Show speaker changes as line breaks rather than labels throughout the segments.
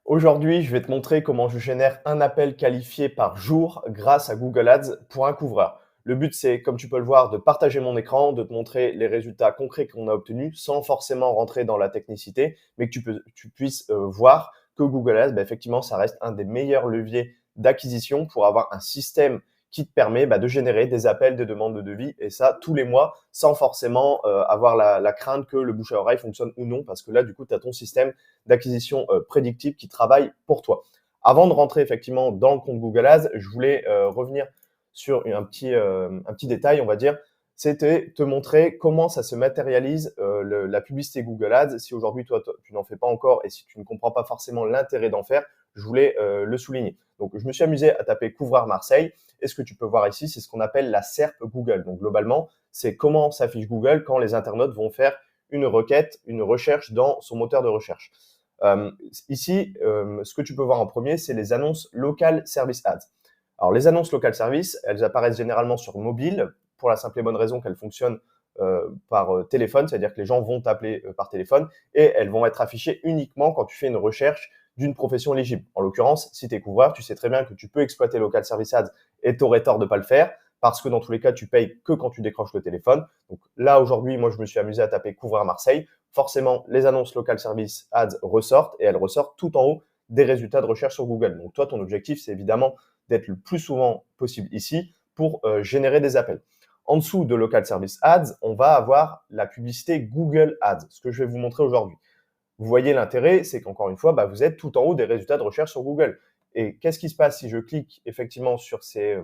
Aujourd'hui, je vais te montrer comment je génère un appel qualifié par jour grâce à Google Ads pour un couvreur. Le but, c'est, comme tu peux le voir, de partager mon écran, de te montrer les résultats concrets qu'on a obtenus sans forcément rentrer dans la technicité, mais que tu puisses voir que Google Ads, effectivement, ça reste un des meilleurs leviers d'acquisition pour avoir un système qui te permet de générer des appels, des demandes de devis, et ça tous les mois, sans forcément avoir la crainte que le bouche à oreille fonctionne ou non, parce que là, du coup, tu as ton système d'acquisition prédictive qui travaille pour toi. Avant de rentrer effectivement dans le compte Google Ads, je voulais revenir sur un petit détail, on va dire. C'était te montrer comment ça se matérialise la publicité Google Ads. Si aujourd'hui, toi, tu n'en fais pas encore et si tu ne comprends pas forcément l'intérêt d'en faire, je voulais le souligner. Donc, je me suis amusé à taper Couvreur Marseille. Et ce que tu peux voir ici, c'est ce qu'on appelle la SERP Google. Donc, globalement, c'est comment s'affiche Google quand les internautes vont faire une requête, une recherche dans son moteur de recherche. Ici, ce que tu peux voir en premier, c'est les annonces Local Service Ads. Alors, les annonces Local Service, elles apparaissent généralement sur mobile pour la simple et bonne raison qu'elles fonctionnent par téléphone, c'est-à-dire que les gens vont t'appeler par téléphone et elles vont être affichées uniquement quand tu fais une recherche d'une profession éligible. En l'occurrence, si tu es couvreur, tu sais très bien que tu peux exploiter Local Service Ads et tu aurais tort de ne pas le faire parce que dans tous les cas, tu payes que quand tu décroches le téléphone. Donc là, aujourd'hui, moi, je me suis amusé à taper Couvreur Marseille. Forcément, les annonces Local Service Ads ressortent et elles ressortent tout en haut des résultats de recherche sur Google. Donc toi, ton objectif, c'est évidemment d'être le plus souvent possible ici pour générer des appels. En dessous de Local Service Ads, on va avoir la publicité Google Ads, ce que je vais vous montrer aujourd'hui. Vous voyez l'intérêt, c'est qu'encore une fois, vous êtes tout en haut des résultats de recherche sur Google. Et qu'est-ce qui se passe si je clique effectivement sur ces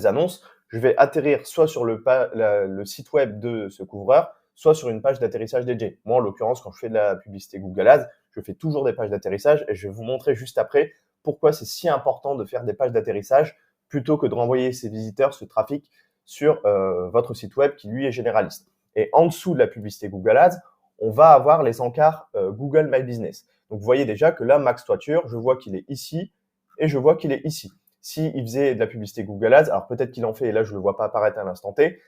annonces? Je vais atterrir soit sur le site web de ce couvreur, soit sur une page d'atterrissage dédiée. Moi, en l'occurrence, quand je fais de la publicité Google Ads, je fais toujours des pages d'atterrissage et je vais vous montrer juste après pourquoi c'est si important de faire des pages d'atterrissage plutôt que de renvoyer ces visiteurs, ce trafic sur votre site web qui, lui, est généraliste. Et en dessous de la publicité Google Ads, on va avoir les encarts Google My Business. Donc, vous voyez déjà que là, Max Toiture, je vois qu'il est ici et je vois qu'il est ici. S'il faisait de la publicité Google Ads, alors peut-être qu'il en fait, et là, je ne le vois pas apparaître à l'instant T,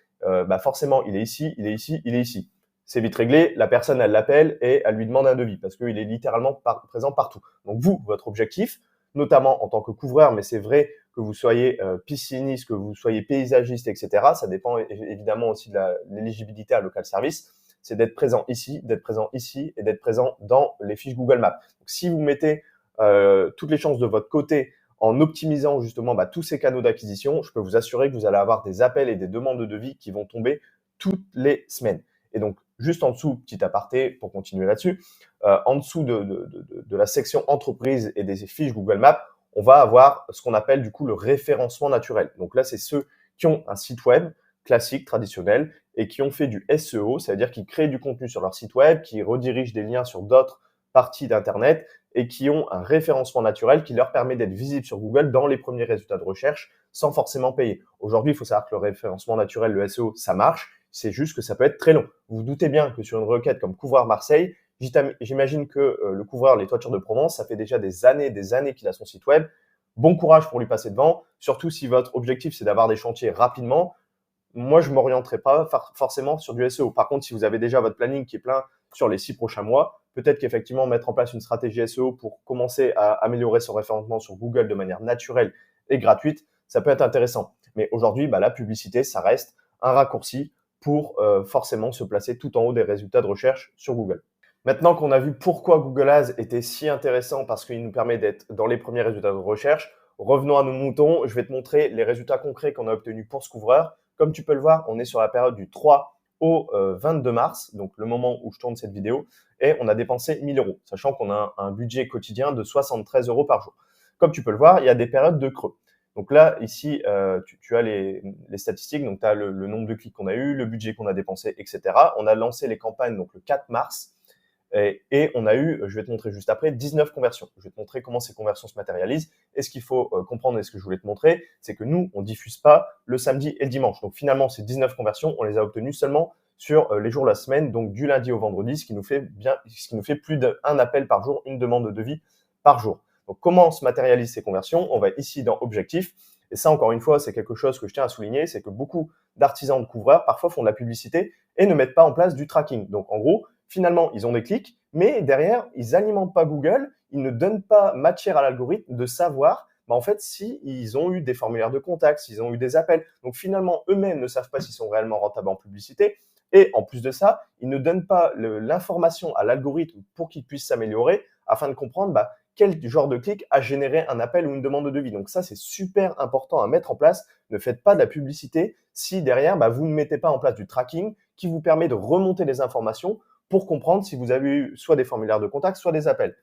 forcément, il est ici, il est ici, il est ici. C'est vite réglé, la personne, elle l'appelle et elle lui demande un devis parce qu'il est littéralement présent partout. Donc, vous, votre objectif, notamment en tant que couvreur, mais c'est vrai que vous soyez pisciniste, que vous soyez paysagiste, etc., ça dépend évidemment aussi de l'éligibilité à local service, c'est d'être présent ici, d'être présent ici et d'être présent dans les fiches Google Maps. Donc, si vous mettez toutes les chances de votre côté en optimisant justement tous ces canaux d'acquisition, je peux vous assurer que vous allez avoir des appels et des demandes de devis qui vont tomber toutes les semaines. Et donc, juste en dessous, petit aparté pour continuer là-dessus, en dessous de la section entreprise et des fiches Google Maps, on va avoir ce qu'on appelle du coup le référencement naturel. Donc là, c'est ceux qui ont un site web classique, traditionnel, et qui ont fait du SEO, c'est-à-dire qui créent du contenu sur leur site web, qui redirigent des liens sur d'autres parties d'Internet et qui ont un référencement naturel qui leur permet d'être visibles sur Google dans les premiers résultats de recherche sans forcément payer. Aujourd'hui, il faut savoir que le référencement naturel, le SEO, ça marche, c'est juste que ça peut être très long. Vous vous doutez bien que sur une requête comme Couvreur Marseille, j'imagine que le couvreur Les Toitures de Provence, ça fait déjà des années qu'il a son site web. Bon courage pour lui passer devant, surtout si votre objectif, c'est d'avoir des chantiers rapidement. Moi, je ne m'orienterai pas forcément sur du SEO. Par contre, si vous avez déjà votre planning qui est plein sur les 6 prochains mois, peut-être qu'effectivement, mettre en place une stratégie SEO pour commencer à améliorer son référencement sur Google de manière naturelle et gratuite, ça peut être intéressant. Mais aujourd'hui, la publicité, ça reste un raccourci pour forcément se placer tout en haut des résultats de recherche sur Google. Maintenant qu'on a vu pourquoi Google Ads était si intéressant parce qu'il nous permet d'être dans les premiers résultats de recherche, revenons à nos moutons. Je vais te montrer les résultats concrets qu'on a obtenus pour ce couvreur. Comme tu peux le voir, on est sur la période du 3 au 22 mars, donc le moment où je tourne cette vidéo, et on a dépensé 1 000 €, sachant qu'on a un budget quotidien de 73 € par jour. Comme tu peux le voir, il y a des périodes de creux. Donc là, ici, tu as les statistiques, donc tu as le nombre de clics qu'on a eu, le budget qu'on a dépensé, etc. On a lancé les campagnes donc le 4 mars, et on a eu, je vais te montrer juste après, 19 conversions. Je vais te montrer comment ces conversions se matérialisent. Et ce qu'il faut comprendre et ce que je voulais te montrer, c'est que nous, on ne diffuse pas le samedi et le dimanche. Donc finalement, ces 19 conversions, on les a obtenues seulement sur les jours de la semaine, donc du lundi au vendredi, ce qui nous fait plus d'un appel par jour, une demande de devis par jour. Donc comment se matérialisent ces conversions? On va ici dans Objectifs. Et ça, encore une fois, c'est quelque chose que je tiens à souligner, c'est que beaucoup d'artisans de couvreurs parfois font de la publicité et ne mettent pas en place du tracking. Donc en gros, finalement, ils ont des clics, mais derrière, ils n'alimentent pas Google, ils ne donnent pas matière à l'algorithme de savoir en fait, si ils ont eu des formulaires de contact, s'ils ont eu des appels. Donc finalement, eux-mêmes ne savent pas s'ils sont réellement rentables en publicité. Et en plus de ça, ils ne donnent pas l'information à l'algorithme pour qu'il puisse s'améliorer afin de comprendre quel genre de clic a généré un appel ou une demande de devis. Donc ça, c'est super important à mettre en place. Ne faites pas de la publicité si derrière, vous ne mettez pas en place du tracking qui vous permet de remonter les informations pour comprendre si vous avez eu soit des formulaires de contact, soit des appels.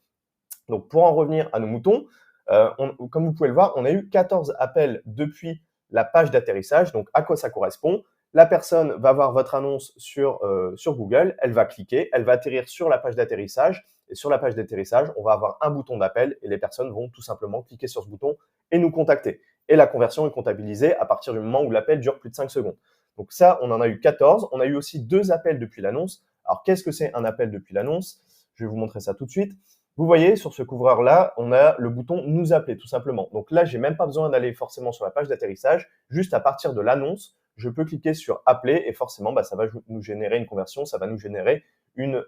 Donc pour en revenir à nos moutons, comme vous pouvez le voir, on a eu 14 appels depuis la page d'atterrissage. Donc à quoi ça correspond? La personne va voir votre annonce sur Google, elle va cliquer, elle va atterrir sur la page d'atterrissage. Et sur la page d'atterrissage, on va avoir un bouton d'appel et les personnes vont tout simplement cliquer sur ce bouton et nous contacter. Et la conversion est comptabilisée à partir du moment où l'appel dure plus de 5 secondes. Donc ça, on en a eu 14. On a eu aussi 2 appels depuis l'annonce. Alors qu'est-ce que c'est un appel depuis l'annonce? Je vais vous montrer ça tout de suite. Vous voyez, sur ce couvreur-là, on a le bouton « Nous appeler » tout simplement. Donc là, j'ai même pas besoin d'aller forcément sur la page d'atterrissage. Juste à partir de l'annonce, je peux cliquer sur « Appeler » et forcément, ça va nous générer une conversion, ça va nous générer une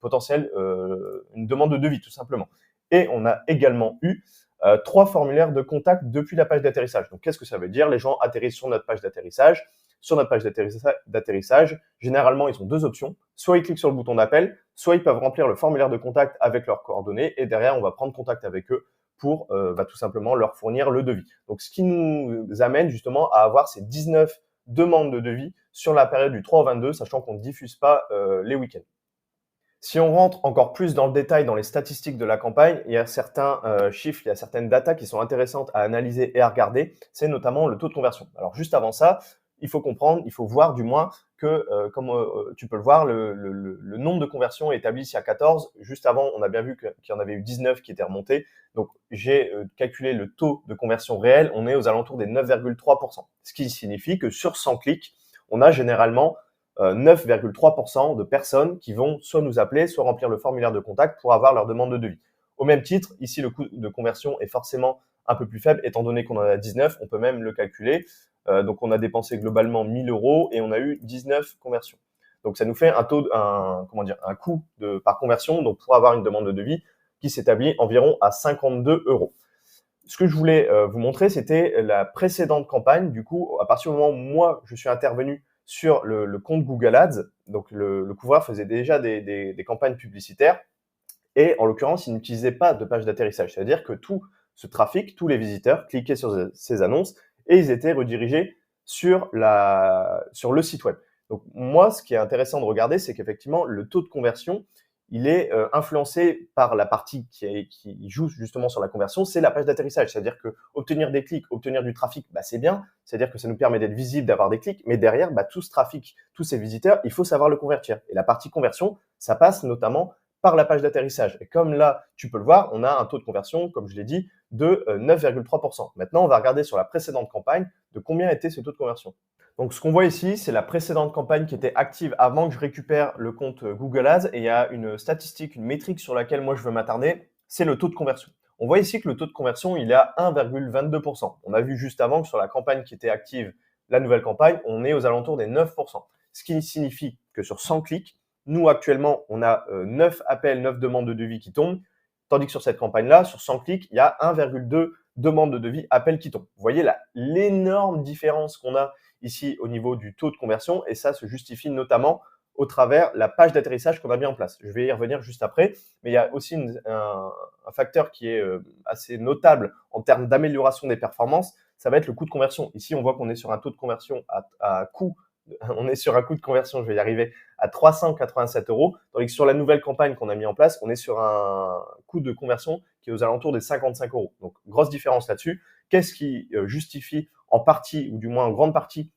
potentielle une demande de devis tout simplement. Et on a également eu 3 formulaires de contact depuis la page d'atterrissage. Donc qu'est-ce que ça veut dire? Les gens atterrissent sur notre page d'atterrissage. Sur notre page d'atterrissage, généralement, ils ont 2 options. Soit ils cliquent sur le bouton d'appel, soit ils peuvent remplir le formulaire de contact avec leurs coordonnées et derrière, on va prendre contact avec eux pour tout simplement leur fournir le devis. Donc, ce qui nous amène justement à avoir ces 19 demandes de devis sur la période du 3 au 22, sachant qu'on ne diffuse pas les week-ends. Si on rentre encore plus dans le détail dans les statistiques de la campagne, il y a certains chiffres, il y a certaines datas qui sont intéressantes à analyser et à regarder. C'est notamment le taux de conversion. Alors, juste avant ça, il faut comprendre, il faut voir du moins que, comme tu peux le voir, le nombre de conversions est établi ici à 14. Juste avant, on a bien vu qu'il y en avait eu 19 qui étaient remontés. Donc, j'ai calculé le taux de conversion réel. On est aux alentours des 9,3%. Ce qui signifie que sur 100 clics, on a généralement 9,3% de personnes qui vont soit nous appeler, soit remplir le formulaire de contact pour avoir leur demande de devis. Au même titre, ici, le coût de conversion est forcément un peu plus faible, étant donné qu'on en a 19, on peut même le calculer. Donc, on a dépensé globalement 1 000 € et on a eu 19 conversions. Donc, ça nous fait un coût par conversion, donc pour avoir une demande de devis qui s'établit environ à 52 €. Ce que je voulais vous montrer, c'était la précédente campagne. Du coup, à partir du moment où moi, je suis intervenu sur le compte Google Ads, donc le couvreur faisait déjà des campagnes publicitaires et en l'occurrence, il n'utilisait pas de page d'atterrissage. C'est-à-dire que tout ce trafic, tous les visiteurs cliquaient sur ces annonces et ils étaient redirigés sur le site web. Donc moi, ce qui est intéressant de regarder, c'est qu'effectivement, le taux de conversion, il est influencé par la partie qui joue justement sur la conversion, c'est la page d'atterrissage. C'est-à-dire que obtenir des clics, obtenir du trafic, c'est bien. C'est-à-dire que ça nous permet d'être visible, d'avoir des clics. Mais derrière, tout ce trafic, tous ces visiteurs, il faut savoir le convertir. Et la partie conversion, ça passe notamment par la page d'atterrissage. Et comme là, tu peux le voir, on a un taux de conversion, comme je l'ai dit, de 9,3%. Maintenant, on va regarder sur la précédente campagne de combien était ce taux de conversion. Donc, ce qu'on voit ici, c'est la précédente campagne qui était active avant que je récupère le compte Google Ads. Et il y a une statistique, une métrique sur laquelle moi je veux m'attarder, c'est le taux de conversion. On voit ici que le taux de conversion, il est à 1,22%. On a vu juste avant que sur la campagne qui était active, la nouvelle campagne, on est aux alentours des 9%. Ce qui signifie que sur 100 clics, nous actuellement, on a 9 appels, 9 demandes de devis qui tombent. Tandis que sur cette campagne-là, sur 100 clics, il y a 1,2 demandes de devis, appels qui tombent. Vous voyez l'énorme différence qu'on a ici au niveau du taux de conversion et ça se justifie notamment au travers la page d'atterrissage qu'on a mis en place. Je vais y revenir juste après, mais il y a aussi un facteur qui est assez notable en termes d'amélioration des performances, ça va être le coût de conversion. Ici, on voit qu'on est sur un taux de conversion on est sur un coût de conversion, je vais y arriver, à 387 €, tandis que sur la nouvelle campagne qu'on a mis en place, on est sur un coût de conversion qui est aux alentours des 55 €. Donc, grosse différence là-dessus. Qu'est-ce qui justifie en partie, ou du moins en grande partie,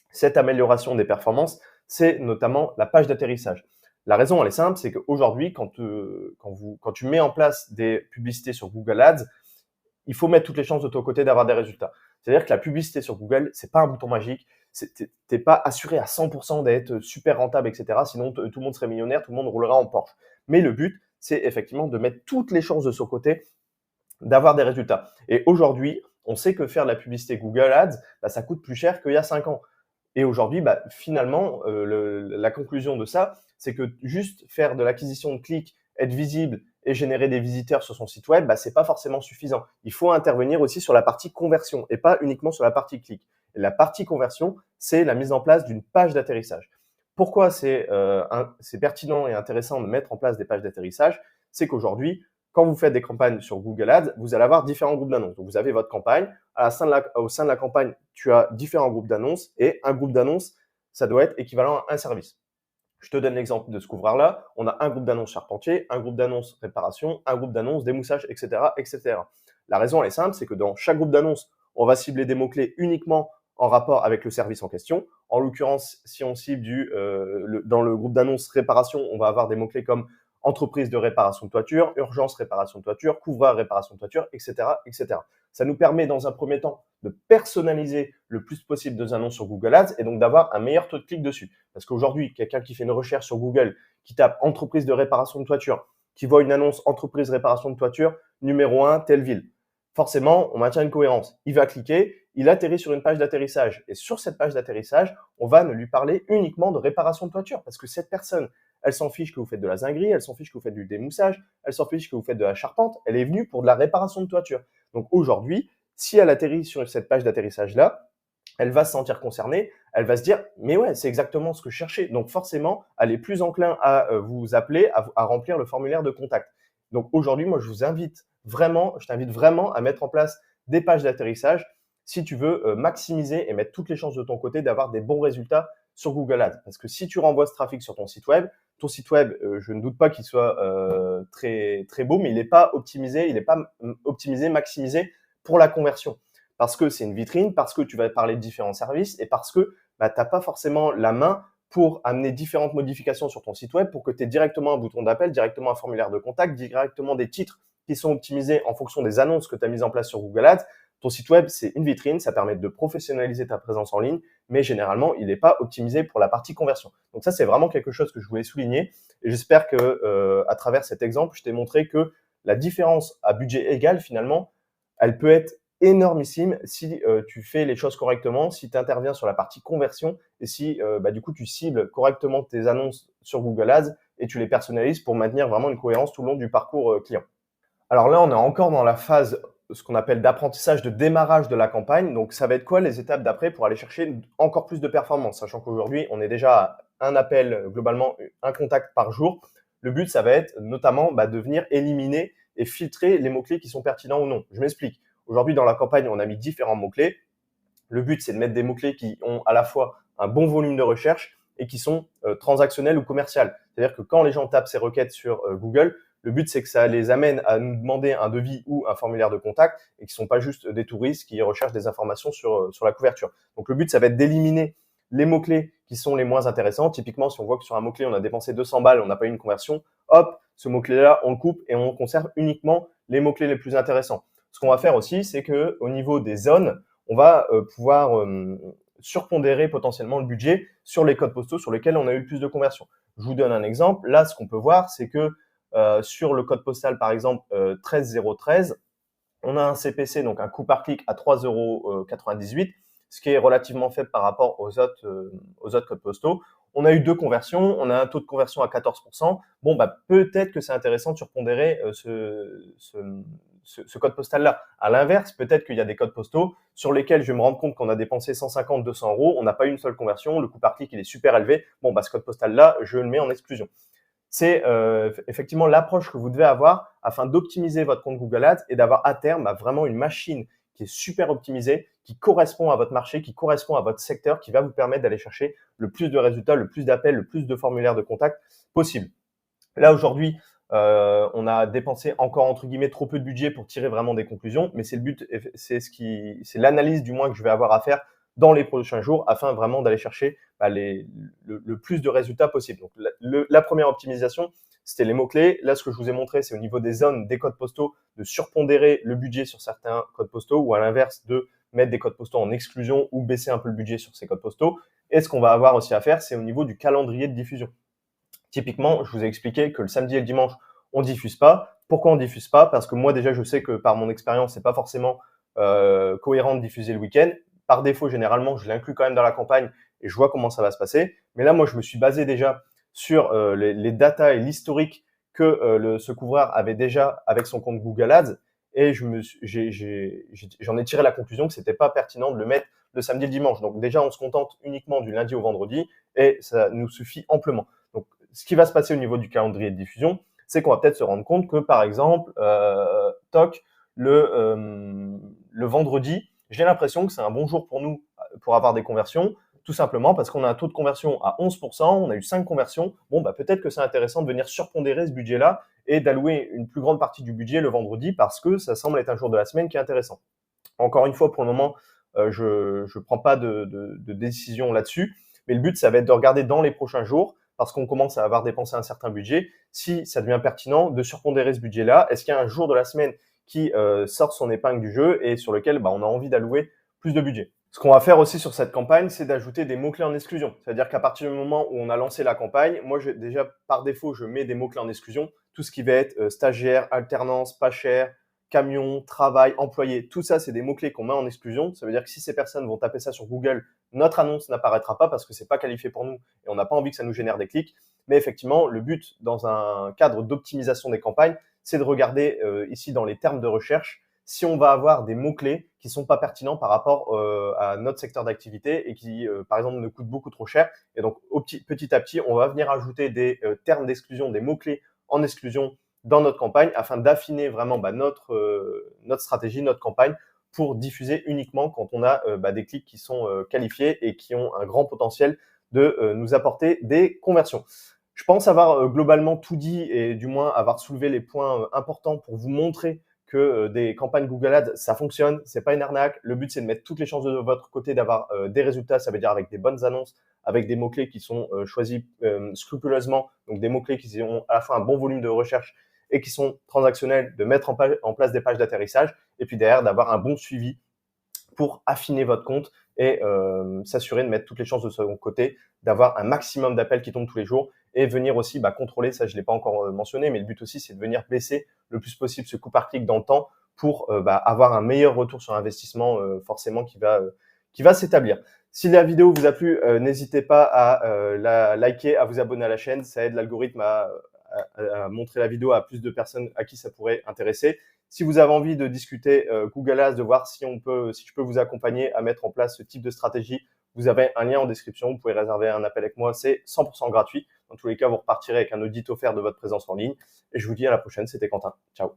cette amélioration des performances? C'est notamment la page d'atterrissage. La raison, elle est simple, c'est qu'aujourd'hui, quand tu mets en place des publicités sur Google Ads, il faut mettre toutes les chances de ton côté d'avoir des résultats. C'est-à-dire que la publicité sur Google, c'est pas un bouton magique. T'es pas assuré à 100% d'être super rentable, etc. Sinon, tout le monde serait millionnaire, tout le monde roulera en Porsche. Mais le but, c'est effectivement de mettre toutes les chances de son côté d'avoir des résultats. Et aujourd'hui, on sait que faire de la publicité Google Ads, ça coûte plus cher qu'il y a 5 ans. Et aujourd'hui, finalement, la conclusion de ça, c'est que juste faire de l'acquisition de clics, être visible et générer des visiteurs sur son site web, c'est pas forcément suffisant. Il faut intervenir aussi sur la partie conversion et pas uniquement sur la partie clic. Et la partie conversion, c'est la mise en place d'une page d'atterrissage. Pourquoi c'est pertinent et intéressant de mettre en place des pages d'atterrissage? C'est qu'aujourd'hui, quand vous faites des campagnes sur Google Ads, vous allez avoir différents groupes d'annonces. Donc, vous avez votre campagne. Au sein de la campagne, tu as différents groupes d'annonces et un groupe d'annonces, ça doit être équivalent à un service. Je te donne l'exemple de ce couvreur-là. On a un groupe d'annonces charpentier, un groupe d'annonces réparation, un groupe d'annonces démoussage, etc., etc. La raison, elle est simple, c'est que dans chaque groupe d'annonces, on va cibler des mots-clés uniquement en rapport avec le service en question. En l'occurrence, si on cible dans le groupe d'annonces réparation, on va avoir des mots-clés comme entreprise de réparation de toiture, urgence réparation de toiture, couvreur réparation de toiture, etc., etc. Ça nous permet dans un premier temps de personnaliser le plus possible nos annonces sur Google Ads et donc d'avoir un meilleur taux de clic dessus. Parce qu'aujourd'hui, quelqu'un qui fait une recherche sur Google, qui tape entreprise de réparation de toiture, qui voit une annonce entreprise réparation de toiture, numéro 1, telle ville. Forcément, on maintient une cohérence. Il va cliquer, il atterrit sur une page d'atterrissage. Et sur cette page d'atterrissage, on va ne lui parler uniquement de réparation de toiture. Parce que cette personne, elle s'en fiche que vous faites de la zinguerie, elle s'en fiche que vous faites du démoussage, elle s'en fiche que vous faites de la charpente. Elle est venue pour de la réparation de toiture. Donc aujourd'hui, si elle atterrit sur cette page d'atterrissage-là, elle va se sentir concernée, elle va se dire « mais ouais, c'est exactement ce que je cherchais ». Donc forcément, elle est plus enclin à vous appeler, à remplir le formulaire de contact. Donc aujourd'hui, moi, je t'invite vraiment à mettre en place des pages d'atterrissage si tu veux maximiser et mettre toutes les chances de ton côté d'avoir des bons résultats sur Google Ads. Parce que si tu renvoies ce trafic sur ton site web, je ne doute pas qu'il soit très, très beau, mais il n'est pas optimisé, maximisé pour la conversion. Parce que c'est une vitrine, parce que tu vas parler de différents services et parce que tu n'as pas forcément la main pour amener différentes modifications sur ton site web pour que tu aies directement un bouton d'appel, directement un formulaire de contact, directement des titres qui sont optimisés en fonction des annonces que tu as mises en place sur Google Ads. Ton site web, c'est une vitrine, ça permet de professionnaliser ta présence en ligne, mais généralement, il n'est pas optimisé pour la partie conversion. Donc ça, c'est vraiment quelque chose que je voulais souligner et j'espère que à travers cet exemple, je t'ai montré que la différence à budget égal, finalement, elle peut être énormissime si tu fais les choses correctement, si tu interviens sur la partie conversion et si du coup tu cibles correctement tes annonces sur Google Ads et tu les personnalises pour maintenir vraiment une cohérence tout le long du parcours client. Alors là, on est encore dans la phase, ce qu'on appelle d'apprentissage, de démarrage de la campagne. Donc ça va être quoi les étapes d'après pour aller chercher encore plus de performance, sachant qu'aujourd'hui, on est déjà à un appel, globalement un contact par jour. Le but, ça va être notamment de venir éliminer et filtrer les mots-clés qui sont pertinents ou non. Je m'explique. Aujourd'hui, dans la campagne, on a mis différents mots-clés. Le but, c'est de mettre des mots-clés qui ont à la fois un bon volume de recherche et qui sont transactionnels ou commerciales. C'est-à-dire que quand les gens tapent ces requêtes sur Google, le but, c'est que ça les amène à nous demander un devis ou un formulaire de contact et qui ne sont pas juste des touristes qui recherchent des informations sur la couverture. Donc, le but, ça va être d'éliminer les mots-clés qui sont les moins intéressants. Typiquement, si on voit que sur un mot-clé, on a dépensé 200 balles, on n'a pas eu une conversion, hop, ce mot-clé-là, on le coupe et on conserve uniquement les mots-clés les plus intéressants. Ce qu'on va faire aussi, c'est que au niveau des zones, on va pouvoir surpondérer potentiellement le budget sur les codes postaux sur lesquels on a eu le plus de conversions. Je vous donne un exemple. Là, ce qu'on peut voir, c'est que sur le code postal, par exemple, 13013, on a un CPC, donc un coût par clic à 3,98 €, ce qui est relativement faible par rapport aux autres codes postaux. On a eu 2 conversions, on a un taux de conversion à 14%. Bon, peut-être que c'est intéressant de surpondérer ce code postal-là. À l'inverse, peut-être qu'il y a des codes postaux sur lesquels je vais me rendre compte qu'on a dépensé 150, 200 €, on n'a pas eu une seule conversion, le coût par clic il est super élevé. Bon, ce code postal-là, je le mets en exclusion. C'est effectivement l'approche que vous devez avoir afin d'optimiser votre compte Google Ads et d'avoir à terme vraiment une machine qui est super optimisée, qui correspond à votre marché, qui correspond à votre secteur, qui va vous permettre d'aller chercher le plus de résultats, le plus d'appels, le plus de formulaires de contact possible. Là, aujourd'hui, on a dépensé encore, entre guillemets, trop peu de budget pour tirer vraiment des conclusions, mais c'est le but, c'est l'analyse du moins que je vais avoir à faire dans les prochains jours afin vraiment d'aller chercher le plus de résultats possible. Donc, la première optimisation, c'était les mots-clés. Là, ce que je vous ai montré, c'est au niveau des zones, des codes postaux, de surpondérer le budget sur certains codes postaux ou à l'inverse, de mettre des codes postaux en exclusion ou baisser un peu le budget sur ces codes postaux. Et ce qu'on va avoir aussi à faire, c'est au niveau du calendrier de diffusion. Typiquement, je vous ai expliqué que le samedi et le dimanche, on diffuse pas. Pourquoi on diffuse pas? Parce que moi, déjà, je sais que par mon expérience, c'est pas forcément cohérent de diffuser le week-end. Par défaut, généralement, je l'inclus quand même dans la campagne et je vois comment ça va se passer. Mais là, moi, je me suis basé déjà sur les datas et l'historique que ce couvreur avait déjà avec son compte Google Ads, et j'en ai tiré la conclusion que c'était pas pertinent de le mettre le samedi et le dimanche. Donc déjà, on se contente uniquement du lundi au vendredi et ça nous suffit amplement. Donc, ce qui va se passer au niveau du calendrier de diffusion, c'est qu'on va peut-être se rendre compte que, par exemple, toc, le vendredi, j'ai l'impression que c'est un bon jour pour nous pour avoir des conversions, tout simplement parce qu'on a un taux de conversion à 11%, on a eu 5 conversions. Bon, bah, peut-être que c'est intéressant de venir surpondérer ce budget-là et d'allouer une plus grande partie du budget le vendredi parce que ça semble être un jour de la semaine qui est intéressant. Encore une fois, pour le moment, je ne prends pas de décision là-dessus, mais le but, ça va être de regarder dans les prochains jours, parce qu'on commence à avoir dépensé un certain budget, si ça devient pertinent de surpondérer ce budget-là. Est-ce qu'il y a un jour de la semaine qui sort son épingle du jeu et sur lequel on a envie d'allouer plus de budget? Ce qu'on va faire aussi sur cette campagne, c'est d'ajouter des mots-clés en exclusion. C'est-à-dire qu'à partir du moment où on a lancé la campagne, moi, déjà, par défaut, je mets des mots-clés en exclusion. Tout ce qui va être stagiaire, alternance, pas cher, camion, travail, employé, tout ça, c'est des mots-clés qu'on met en exclusion. Ça veut dire que si ces personnes vont taper ça sur Google, notre annonce n'apparaîtra pas parce que c'est pas qualifié pour nous et on n'a pas envie que ça nous génère des clics. Mais effectivement, le but dans un cadre d'optimisation des campagnes, c'est de regarder ici dans les termes de recherche si on va avoir des mots-clés qui sont pas pertinents par rapport à notre secteur d'activité et qui, par exemple, nous coûtent beaucoup trop cher. Et donc, petit à petit, on va venir ajouter des termes d'exclusion, des mots-clés en exclusion dans notre campagne afin d'affiner vraiment notre stratégie, notre campagne pour diffuser uniquement quand on a des clics qui sont qualifiés et qui ont un grand potentiel de nous apporter des conversions. Je pense avoir globalement tout dit et du moins avoir soulevé les points importants pour vous montrer que des campagnes Google Ads, ça fonctionne, c'est pas une arnaque. Le but, c'est de mettre toutes les chances de votre côté d'avoir des résultats, ça veut dire avec des bonnes annonces, avec des mots-clés qui sont choisis scrupuleusement, donc des mots-clés qui ont à la fois un bon volume de recherche et qui sont transactionnels, de mettre en place des pages d'atterrissage, et puis derrière, d'avoir un bon suivi pour affiner votre compte et s'assurer de mettre toutes les chances de son côté, d'avoir un maximum d'appels qui tombent tous les jours et venir aussi contrôler, ça je ne l'ai pas encore mentionné, mais le but aussi c'est de venir baisser le plus possible ce coût par clic dans le temps pour avoir un meilleur retour sur investissement forcément qui va s'établir. Si la vidéo vous a plu, n'hésitez pas à la liker, à vous abonner à la chaîne, ça aide l'algorithme à montrer la vidéo à plus de personnes à qui ça pourrait intéresser. Si vous avez envie de discuter Google Ads, de voir si je peux vous accompagner à mettre en place ce type de stratégie, vous avez un lien en description. Vous pouvez réserver un appel avec moi. C'est 100% gratuit. Dans tous les cas, vous repartirez avec un audit offert de votre présence en ligne. Et je vous dis à la prochaine. C'était Quentin. Ciao.